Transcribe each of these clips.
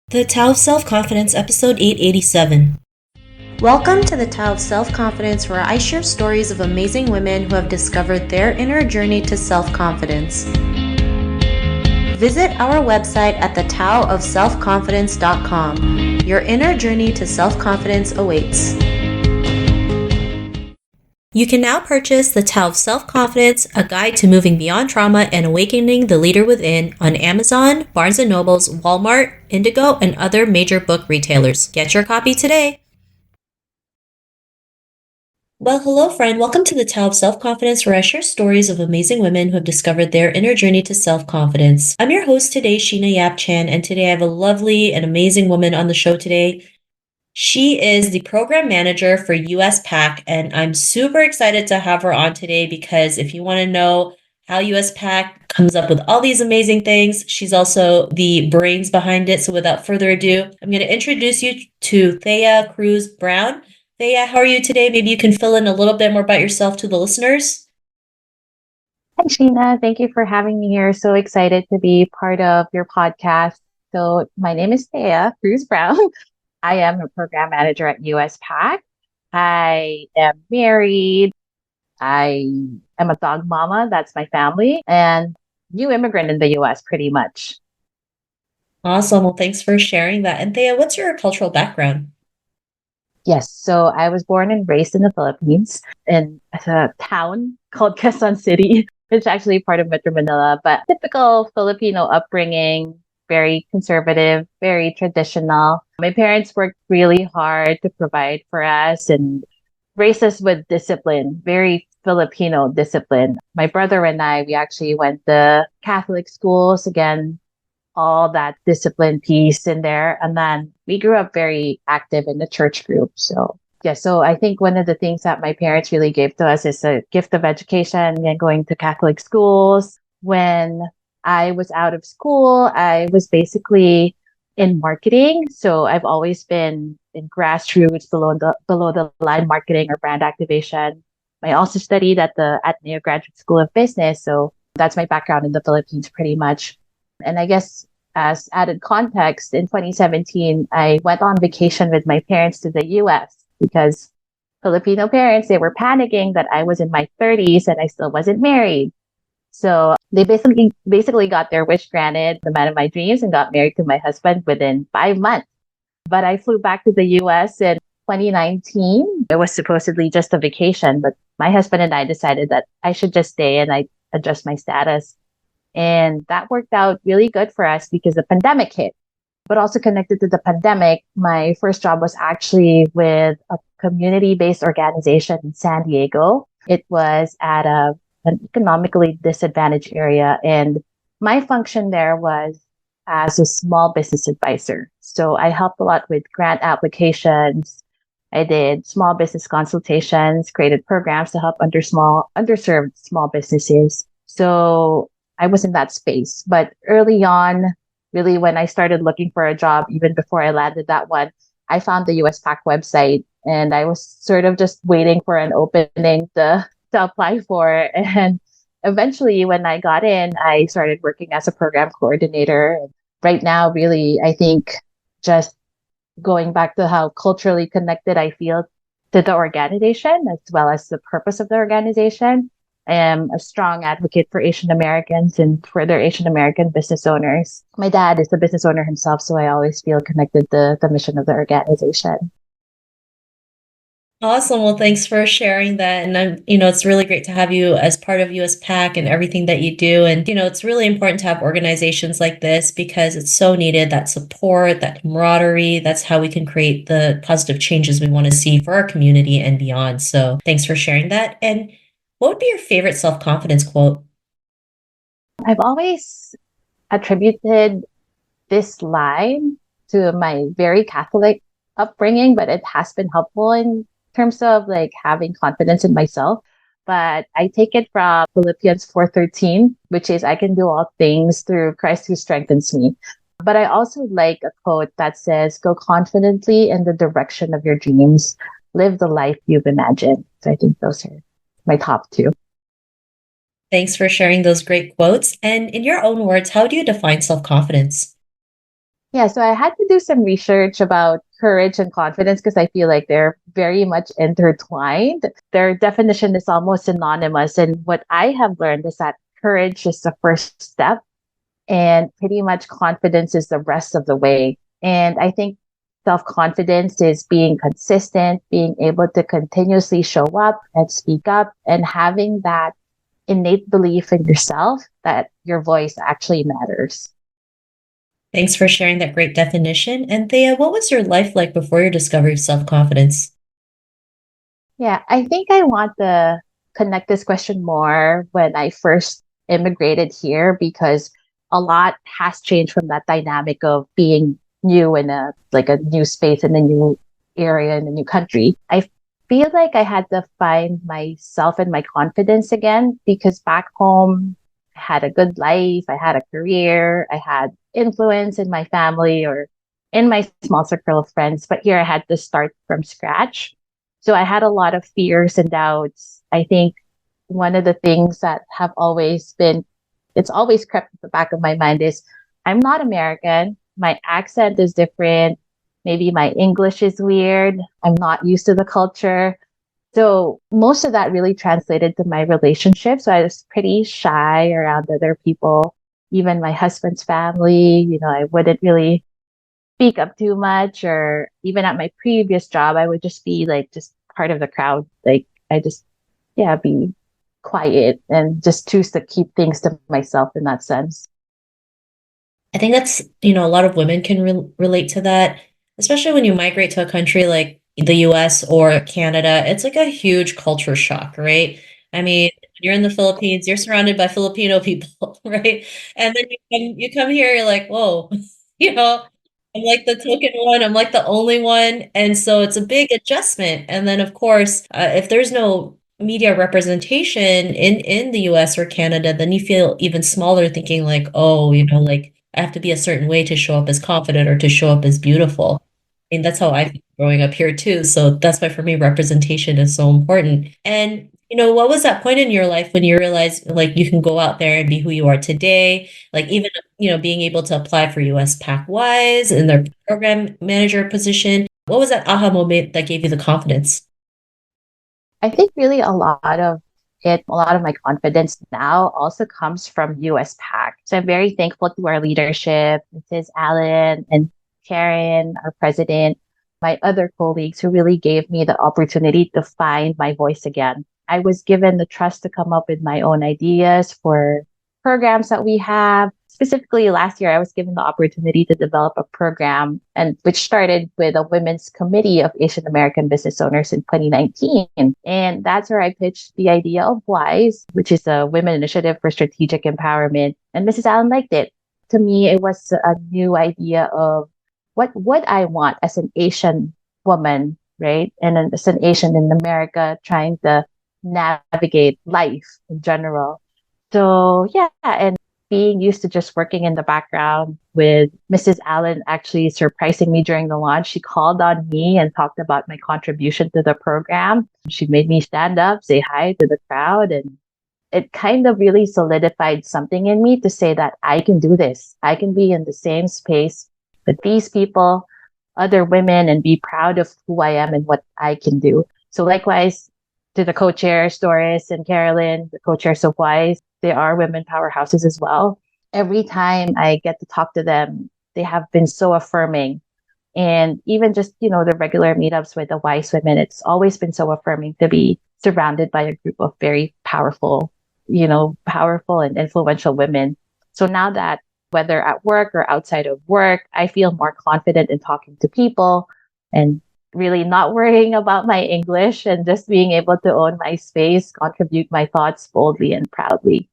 The Tao of Self-Confidence, episode 887. Welcome to the Tao of Self-Confidence, where I share stories of amazing women who have discovered their inner journey to self-confidence. Visit our website at thetaoofselfconfidence.com. Your inner journey to self-confidence awaits. You can now purchase The Tao of Self-Confidence, a guide to moving beyond trauma and awakening the leader within on Amazon, Barnes & Noble's, Walmart, Indigo, and other major book retailers. Get your copy today. Well, hello, friend. Welcome to The Tao of Self-Confidence, where I share stories of amazing women who have discovered their inner journey to self-confidence. I'm your host today, Sheena Yap Chan, and today I have a lovely and amazing woman on the show today. She is the program manager for US PAC, and I'm super excited to have her on today because if you want to know how US PAC comes up with all these amazing things, she's also the brains behind it. So without further ado, I'm going to introduce you to Thea Cruz Brown. Thea, how are you today? Maybe you can fill in a little bit more about yourself to the listeners. Hi, Sheena. Thank you for having me here. So excited to be part of your podcast. So my name is Thea Cruz Brown. I am a program manager at US PAC. I am married. I am a dog mama. That's my family. And new immigrant in the US, pretty much. Awesome. Well, thanks for sharing that. And Thea, what's your cultural background? Yes. So I was born and raised in the Philippines in a town called Quezon City. It's actually part of Metro Manila, but typical Filipino upbringing, very conservative, very traditional. My parents worked really hard to provide for us and raise us with discipline, very Filipino discipline. My brother and I, we actually went to Catholic schools, again, all that discipline piece in there. And then we grew up very active in the church group. So yeah, so I think one of the things that my parents really gave to us is a gift of education and going to Catholic schools. When I was out of school, I was basically in marketing. So I've always been in grassroots, below the line marketing or brand activation. I also studied at the Ateneo Graduate School of Business. So that's my background in the Philippines pretty much. And I guess as added context, in 2017, I went on vacation with my parents to the US because Filipino parents, they were panicking that I was in my 30s and I still wasn't married. So they basically got their wish granted, the man of my dreams, and got married to my husband within 5 months. But I flew back to the US in 2019. It was supposedly just a vacation, but my husband and I decided that I should just stay and I adjust my status. And that worked out really good for us because the pandemic hit. But also connected to the pandemic, my first job was actually with a community-based organization in San Diego. It was at an economically disadvantaged area. And my function there was as a small business advisor. So I helped a lot with grant applications. I did small business consultations, created programs to help underserved small businesses. So I was in that space. But early on, really when I started looking for a job, even before I landed that one, I found the US PAC website and I was sort of just waiting for an opening to apply for. And eventually when I got in, I started working as a program coordinator. Right now, really, I think just going back to how culturally connected I feel to the organization as well as the purpose of the organization. I am a strong advocate for Asian Americans and for their Asian American business owners. My dad is a business owner himself, so I always feel connected to the mission of the organization. Awesome. Well, thanks for sharing that. And it's really great to have you as part of US PAC and everything that you do. And, it's really important to have organizations like this because it's so needed, that support, that camaraderie. That's how we can create the positive changes we want to see for our community and beyond. So thanks for sharing that. And what would be your favorite self-confidence quote? I've always attributed this line to my very Catholic upbringing, but it has been helpful in terms of like having confidence in myself. But I take it from Philippians 4:13, which is I can do all things through Christ who strengthens me. But I also like a quote that says, go confidently in the direction of your dreams, live the life you've imagined. So I think those are my top two. Thanks for sharing those great quotes. And in your own words, how do you define self-confidence? Yeah, so I had to do some research about courage and confidence because I feel like they're very much intertwined. Their definition is almost synonymous. And what I have learned is that courage is the first step, and pretty much confidence is the rest of the way. And I think self confidence is being consistent, being able to continuously show up and speak up, and having that innate belief in yourself that your voice actually matters. Thanks for sharing that great definition. And Thea, what was your life like before your discovery of self-confidence? Yeah, I think I want to connect this question more when I first immigrated here because a lot has changed from that dynamic of being new in a new space in a new area in a new country. I feel like I had to find myself and my confidence again because back home I had a good life, I had a career, I had influence in my family or in my small circle of friends, but here I had to start from scratch. So I had a lot of fears and doubts. I think one of the things that have always been, it's always crept at the back of my mind is I'm not American. My accent is different. Maybe my English is weird. I'm not used to the culture. So most of that really translated to my relationship. So I was pretty shy around other people, even my husband's family. I wouldn't really speak up too much, or even at my previous job I would just be like just part of the crowd, like I just, yeah, be quiet and just choose to keep things to myself in that sense. I think that's, a lot of women can relate to that, especially when you migrate to a country like the US or Canada. It's like a huge culture shock, right? I mean, you're in the Philippines, you're surrounded by Filipino people, right? And then you come here, you're like, whoa, you know, I'm like the token one, I'm like the only one. And so it's a big adjustment. And then, of course, if there's no media representation in the US or Canada, then you feel even smaller thinking like, oh, like I have to be a certain way to show up as confident or to show up as beautiful. I mean, that's how I feel growing up here too. So that's why for me, representation is so important. And, what was that point in your life when you realized like you can go out there and be who you are today? Like even, being able to apply for US PAC Wise in their program manager position. What was that aha moment that gave you the confidence? I think really a lot of my confidence now also comes from US PAC. So I'm very thankful to our leadership, Mrs. Allen and Karen, our president, my other colleagues who really gave me the opportunity to find my voice again. I was given the trust to come up with my own ideas for programs that we have. Specifically, last year, I was given the opportunity to develop a program, and which started with a women's committee of Asian American business owners in 2019. And that's where I pitched the idea of WISE, which is a women initiative for strategic empowerment. And Mrs. Allen liked it. To me, it was a new idea of what would I want as an Asian woman, right? And then as an Asian in America trying to navigate life in general. So yeah, and being used to just working in the background with Mrs. Allen actually surprising me during the launch. She called on me and talked about my contribution to the program. She made me stand up, say hi to the crowd, and it kind of really solidified something in me to say that I can do this. I can be in the same space with these people, other women, and be proud of who I am and what I can do. So likewise to the co-chairs, Doris and Carolyn, the co-chairs of WISE, they are women powerhouses as well. Every time I get to talk to them, they have been so affirming. And even just, the regular meetups with the WISE women, it's always been so affirming to be surrounded by a group of very powerful, powerful and influential women. So now that whether at work or outside of work, I feel more confident in talking to people and really not worrying about my English and just being able to own my space, contribute my thoughts boldly and proudly.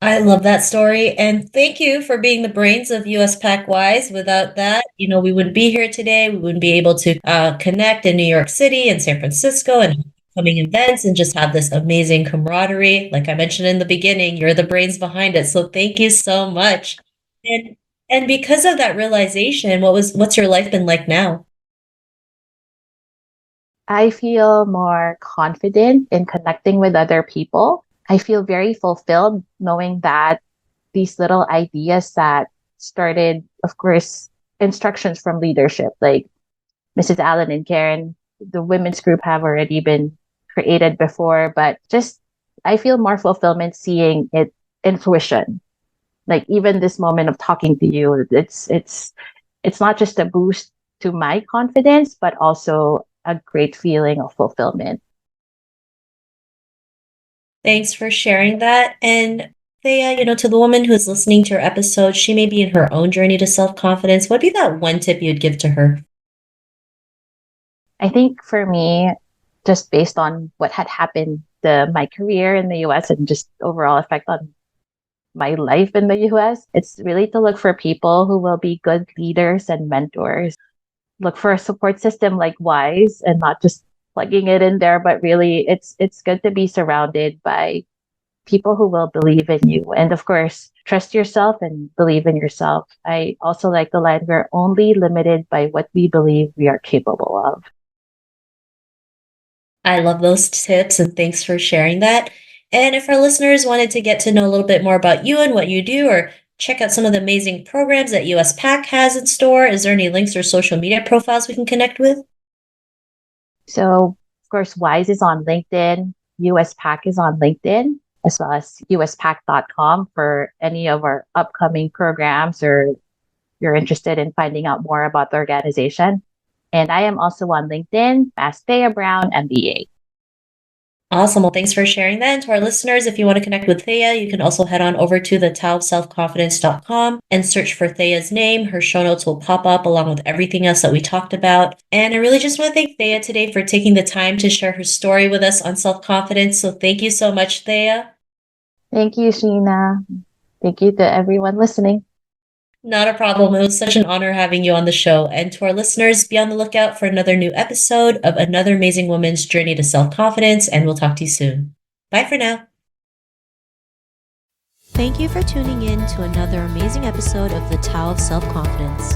I love that story. And thank you for being the brains of US PAC Wise. Without that, we wouldn't be here today. We wouldn't be able to connect in New York City and San Francisco and coming events and just have this amazing camaraderie. Like I mentioned in the beginning, you're the brains behind it. So thank you so much. And and because of that realization, what's your life been like now? I feel more confident in connecting with other people. I feel very fulfilled knowing that these little ideas that started, of course, instructions from leadership, like Mrs. Allen and Karen. The women's group have already been created before, but just I feel more fulfillment seeing it in fruition. Like even this moment of talking to you, it's not just a boost to my confidence, but also a great feeling of fulfillment. Thanks for sharing that. And Thea, to the woman who's listening to your episode, she may be in her own journey to self-confidence. What'd be that one tip you'd give to her? I think for me, just based on what had happened, my career in the US and just overall effect on my life in the US, it's really to look for people who will be good leaders and mentors. Look for a support system like Wise and not just plugging it in there, but really it's good to be surrounded by people who will believe in you. And of course, trust yourself and believe in yourself. I also like the line, we're only limited by what we believe we are capable of. I love those tips and thanks for sharing that. And if our listeners wanted to get to know a little bit more about you and what you do, or check out some of the amazing programs that US PAC has in store, is there any links or social media profiles we can connect with? So, of course, Wise is on LinkedIn, US PAC is on LinkedIn, as well as uspac.com for any of our upcoming programs or you're interested in finding out more about the organization. And I am also on LinkedIn as Thea Brown, MBA. Awesome. Well, thanks for sharing that. And to our listeners, if you want to connect with Thea, you can also head on over to the taoofselfconfidence.com and search for Thea's name. Her show notes will pop up along with everything else that we talked about. And I really just want to thank Thea today for taking the time to share her story with us on self-confidence. So thank you so much, Thea. Thank you, Sheena. Thank you to everyone listening. Not a problem. It was such an honor having you on the show. And to our listeners, be on the lookout for another new episode of another amazing woman's journey to self-confidence, and we'll talk to you soon. Bye for now. Thank you for tuning in to another amazing episode of The Tao of Self-Confidence.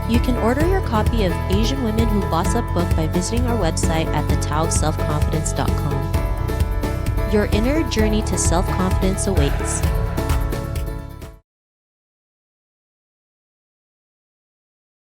You can order your copy of Asian Women Who Boss Up book by visiting our website at thetaoofselfconfidence.com. Your inner journey to self-confidence awaits.